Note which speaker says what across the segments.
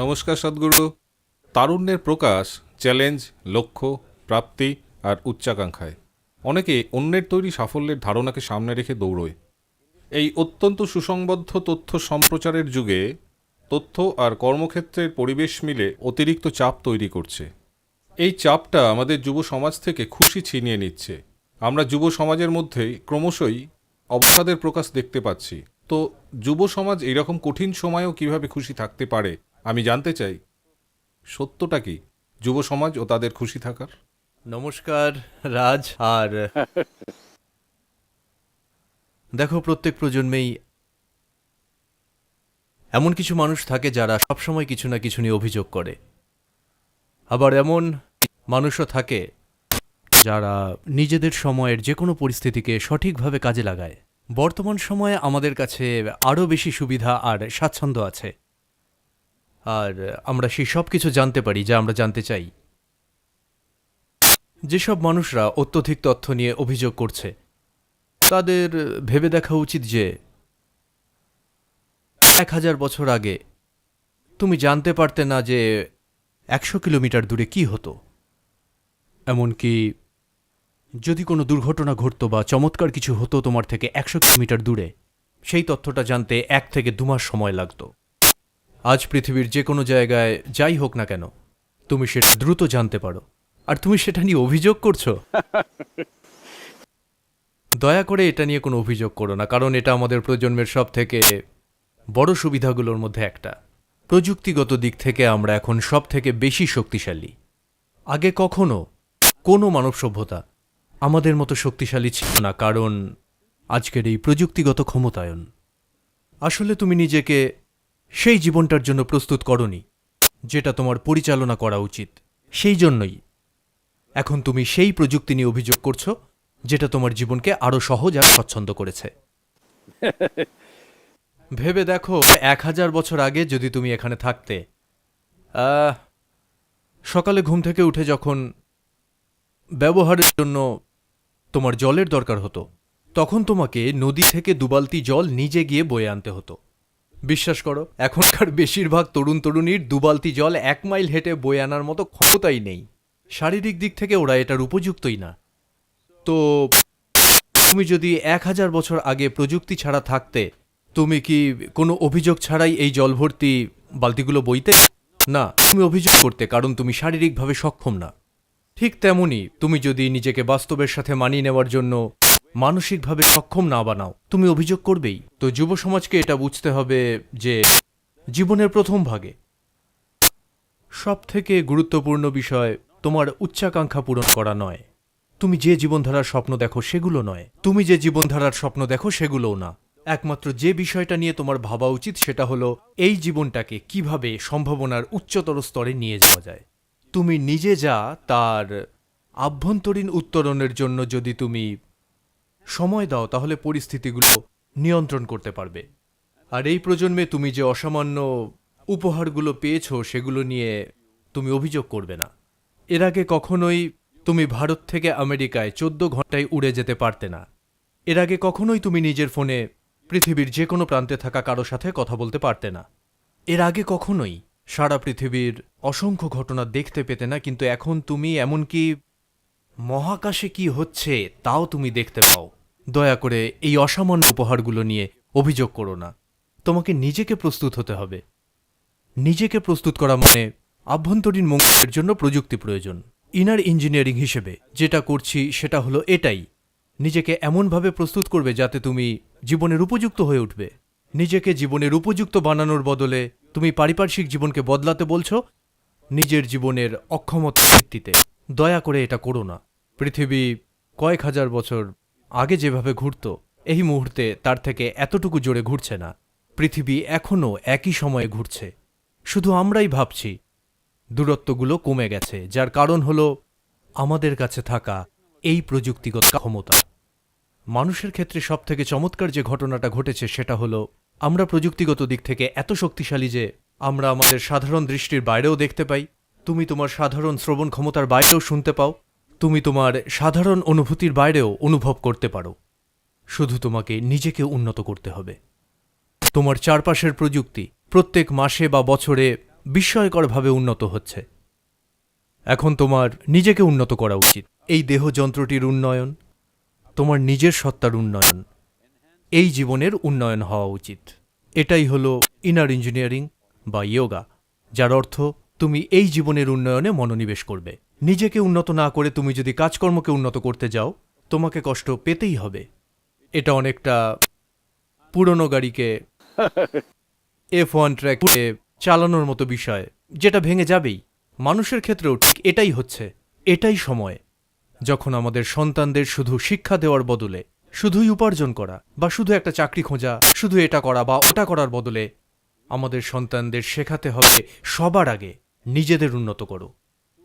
Speaker 1: নমস্কার সদ্গুরু। তারুণ্যের প্রকাশ চ্যালেঞ্জ, লক্ষ্য, প্রাপ্তি আর উচ্চাকাঙ্ক্ষায়। অনেকে অন্যের তৈরি সাফল্যের ধারণাকে সামনে রেখে দৌড়য়। এই অত্যন্ত সুসংবদ্ধ তথ্য সম্প্রচারের যুগে তথ্য আর কর্মক্ষেত্রের পরিবেশ মিলে অতিরিক্ত চাপ তৈরি করছে। এই চাপটা আমাদের যুব সমাজ থেকে খুশি ছিনিয়ে নিচ্ছে। আমরা যুব সমাজের মধ্যেই ক্রমশই অবসাদের প্রকাশ দেখতে পাচ্ছি। তো যুব সমাজ এইরকম কঠিন সময়েও কিভাবে খুশি থাকতে পারে আমি জানতে চাই। সত্যটা কি যুব সমাজ ও তাদের খুশি থাকার?
Speaker 2: নমস্কার রাজ। আর দেখো, প্রত্যেক প্রজন্মেই এমন কিছু মানুষ থাকে যারা সবসময় কিছু না কিছু নিয়ে অভিযোগ করে। আবার এমন মানুষও থাকে যারা নিজেদের সময়ের যে কোনো পরিস্থিতিকে সঠিকভাবে কাজে লাগায়। বর্তমান সময়ে আমাদের কাছে আরও বেশি সুবিধা আর স্বাচ্ছন্দ্য আছে, আর আমরা সেই সব কিছু জানতে পারি যা আমরা জানতে চাই। যেসব মানুষরা অত্যধিক তথ্য নিয়ে অভিযোগ করছে তাদের ভেবে দেখা উচিত যে 1000 বছর আগে তুমি জানতে পারতে না যে 100 কিলোমিটার দূরে কি হতো। এমনকি যদি কোনো দুর্ঘটনা ঘটতো বা চমৎকার কিছু হতো তোমার থেকে 100 কিলোমিটার দূরে, সেই তথ্যটা জানতে 1 থেকে 2 মাস সময় লাগতো। আজ পৃথিবীর যে কোনো জায়গায় যাই হোক না কেন তুমি সেটা দ্রুত জানতে পারো, আর তুমি সেটা নিয়ে অভিযোগ করছো। দয়া করে এটা নিয়ে কোনো অভিযোগ করো না, কারণ এটা আমাদের প্রজন্মের সব থেকে বড় সুবিধাগুলোর মধ্যে একটা। প্রযুক্তিগত দিক থেকে আমরা এখন সব থেকে বেশি শক্তিশালী। আগে কখনো কোনো মানব সভ্যতা আমাদের মতো শক্তিশালী ছিল না, কারণ আজকের এই প্রযুক্তিগত ক্ষমতায়ন। আসলে তুমি নিজেকে সেই জীবনটার জন্য প্রস্তুত করনি যেটা তোমার পরিচালনা করা উচিত। সেই জন্যই এখন তুমি সেই প্রযুক্তি নিয়ে অভিযোগ করছো যেটা তোমার জীবনকে আরও সহজ আর স্বচ্ছন্দ করেছে। ভেবে দেখো, 1000 বছর আগে যদি তুমি এখানে থাকতে, সকালে ঘুম থেকে উঠে যখন ব্যবহারের জন্য তোমার জলের দরকার হতো, তখন তোমাকে নদী থেকে 2 বালতি জল নিজে গিয়ে বয়ে আনতে হতো। বিশ্বাস করো, এখনকার বেশিরভাগ তরুণ তরুণীর 2 বালতি জল 1 মাইল হেঁটে বয়ে আনার মতো ক্ষমতাই নেই। শারীরিক দিক থেকে ওরা এটার উপযুক্তই না। তো তুমি যদি 1000 বছর আগে প্রযুক্তি ছাড়া থাকতে, তুমি কি কোনো অভিযোগ ছাড়াই এই জল ভর্তি বালতিগুলো বইতে? না, তুমি অভিযোগ করতে, কারণ তুমি শারীরিকভাবে সক্ষম না। ঠিক তেমনি তুমি যদি নিজেকে বাস্তবের সাথে মানিয়ে নেওয়ার জন্য মানসিকভাবে সক্ষম না বানাও, তুমি অভিযোগ করবেই। তো যুব সমাজকে এটা বুঝতে হবে যে জীবনের প্রথম ভাগে সব থেকে গুরুত্বপূর্ণ বিষয় তোমার উচ্চাকাঙ্ক্ষা পূরণ করা নয়। তুমি যে জীবনধারার স্বপ্ন দেখো সেগুলো নয়, তুমি যে জীবনধারার স্বপ্ন দেখো সেগুলোও না। একমাত্র যে বিষয়টা নিয়ে তোমার ভাবা উচিত সেটা হলো এই জীবনটাকে কিভাবে সম্ভাবনার উচ্চতর স্তরে নিয়ে যাওয়া যায়। তুমি নিজে যা তার আভ্যন্তরীণ উত্তরণের জন্য যদি তুমি সময় দাও, তাহলে পরিস্থিতিগুলো নিয়ন্ত্রণ করতে পারবে। আর এই প্রজন্মে তুমি যে অসামান্য উপহারগুলো পেয়েছো সেগুলো নিয়ে তুমি অভিযোগ করবে না। এর আগে কখনোই তুমি ভারত থেকে আমেরিকায় 14 ঘন্টায় উড়ে যেতে পারতে না। এর আগে কখনোই তুমি নিজের ফোনে পৃথিবীর যে কোনো প্রান্তে থাকা কারো সাথে কথা বলতে পারতে না। এর আগে কখনোই সারা পৃথিবীর অসংখ্য ঘটনা দেখতে পেতে না, কিন্তু এখন তুমি এমনকি মহাকাশে কি হচ্ছে তাও তুমি দেখতে পাও। দয়া করে এই অসামান্য উপহারগুলো নিয়ে অভিযোগ করো না। তোমাকে নিজেকে প্রস্তুত হতে হবে। নিজেকে প্রস্তুত করা মানে আভ্যন্তরীণ মঙ্গলের জন্য প্রযুক্তি প্রয়োজন। ইনার ইঞ্জিনিয়ারিং হিসেবে যেটা করছি সেটা হলো এটাই। নিজেকে এমনভাবে প্রস্তুত করবে যাতে তুমি জীবনের উপযুক্ত হয়ে উঠবে। নিজেকে জীবনের উপযুক্ত বানানোর বদলে তুমি পারিপার্শ্বিক জীবনকে বদলাতে বলছো নিজের জীবনের অক্ষমতার ভিত্তিতে। দয়া করে এটা করো না। পৃথিবী কয়েক হাজার বছর আগে যেভাবে ঘুরত, এই মুহূর্তে তার থেকে এতটুকু জোরে ঘুরছে না। পৃথিবী এখনও একই সময়ে ঘুরছে, শুধু আমরাই ভাবছি দূরত্বগুলো কমে গেছে, যার কারণ হলো আমাদের কাছে থাকা এই প্রযুক্তিগত ক্ষমতা। মানুষের ক্ষেত্রে সবথেকে চমৎকার যে ঘটনাটা ঘটেছে সেটা হলো আমরা প্রযুক্তিগত দিক থেকে এত শক্তিশালী যে আমরা আমাদের সাধারণ দৃষ্টির বাইরেও দেখতে পাই। তুমি তোমার সাধারণ শ্রবণ ক্ষমতার বাইরেও শুনতে পাও। তুমি তোমার সাধারণ অনুভূতির বাইরেও অনুভব করতে পারো। শুধু তোমাকে নিজেকে উন্নত করতে হবে। তোমার চারপাশের প্রযুক্তি প্রত্যেক মাসে বা বছরে বিস্ময়করভাবে উন্নত হচ্ছে। এখন তোমার নিজেকে উন্নত করা উচিত। এই দেহ যন্ত্রটির উন্নয়ন, তোমার নিজের সত্তার উন্নয়ন, এই জীবনের উন্নয়ন হওয়া উচিত। এটাই হলো ইনার ইঞ্জিনিয়ারিং বা ইয়োগা, যার অর্থ তুমি এই জীবনের উন্নয়নে মনোনিবেশ করবে। নিজেকে উন্নত না করে তুমি যদি কাজকর্মকে উন্নত করতে যাও, তোমাকে কষ্ট পেতেই হবে। এটা অনেকটা পুরনো গাড়িকে F1 ট্র্যাকে চালানোর মতো বিষয়, যেটা ভেঙে যাবেই। মানুষের ক্ষেত্রেও ঠিক এটাই হচ্ছে। এটাই সময় যখন আমাদের সন্তানদের শুধু শিক্ষা দেওয়ার বদলে, শুধুই উপার্জন করা বা শুধু একটা চাকরি খোঁজা, শুধু এটা করা বা ওটা করার বদলে আমাদের সন্তানদের শেখাতে হবে সবার আগে নিজেদের উন্নত করো।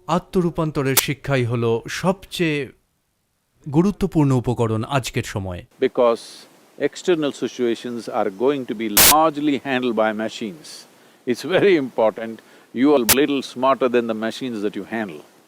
Speaker 2: আত্মরূপান্তরের শিক্ষাই হলো সবচেয়ে গুরুত্বপূর্ণ উপকরণ আজকের সময়ে।
Speaker 3: because external situations are going to be largely handled by machines. It's very important you are little smarter than the machines that you handle.